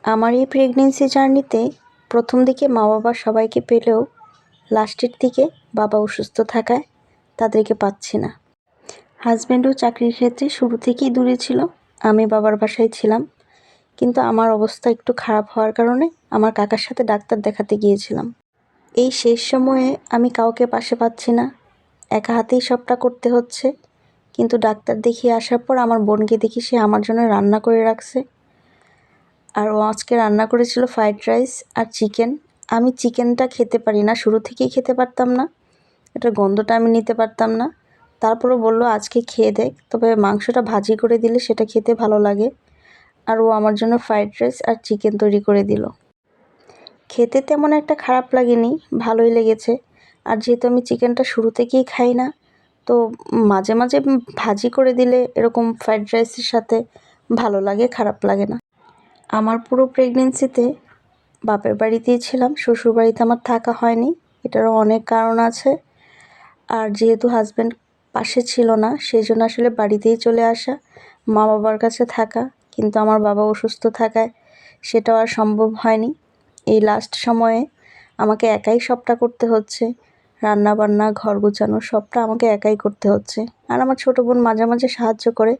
আমার এই প্রেগনেন্সি জার্নিতে প্রথম দিকে মা বাবা সবাইকে পেলেও লাস্টের দিকে বাবা অসুস্থ থাকায় তাদেরকে পাচ্ছি না। হাজব্যান্ডও চাকরির ক্ষেত্রে শুরু থেকেই দূরে ছিল, আমি বাবার বাসায় ছিলাম। কিন্তু আমার অবস্থা একটু খারাপ হওয়ার কারণে আমার কাকার সাথে ডাক্তার দেখাতে গিয়েছিলাম। এই শেষ সময়ে আমি কাউকে পাশে পাচ্ছি না, একা হাতেই সবটা করতে হচ্ছে। কিন্তু ডাক্তার দেখিয়ে আসার পর আমার বোনকে দেখি সে আমার জন্য রান্না করে রাখছে। আর ও আজকে রান্না করেছিল ফ্রাইড রাইস আর চিকেন। আমি চিকেনটা খেতে পারি না, শুরু থেকেই খেতে পারতাম না, এটার গন্ধটা আমি নিতে পারতাম না। তারপরও বললো আজকে খেয়ে দেখ, তবে মাংসটা ভাজি করে দিলে সেটা খেতে ভালো লাগে। আর ও আমার জন্য ফ্রাইড রাইস আর চিকেন তৈরি করে দিল। খেতে তেমন একটা খারাপ লাগেনি, ভালোই লেগেছে। আর যেহেতু আমি চিকেনটা শুরু থেকেই খাই না, তো মাঝে মাঝে ভাজি করে দিলে এরকম ফ্রাইড রাইসের সাথে ভালো লাগে, খারাপ লাগে না। আমার পুরো প্রেগনেন্সিতে বাপের বাড়িতেই ছিলাম, শ্বশুর বাড়িতে আমার থাকা হয়নি। এটারও অনেক কারণ আছে। আর যেহেতু হাজব্যান্ড পাশে ছিল না, সেই জন্য আসলে বাড়িতেই চলে আসা, মা বাবার কাছে থাকা। কিন্তু আমার বাবা অসুস্থ থাকায় সেটাও আর সম্ভব হয়নি। এই লাস্ট সময়ে আমাকে একাই সবটা করতে হচ্ছে, রান্না বান্না, ঘর গোছানো সবটা আমাকে একাই করতে হচ্ছে। আর আমার ছোটো বোন মাঝে মাঝে সাহায্য করে,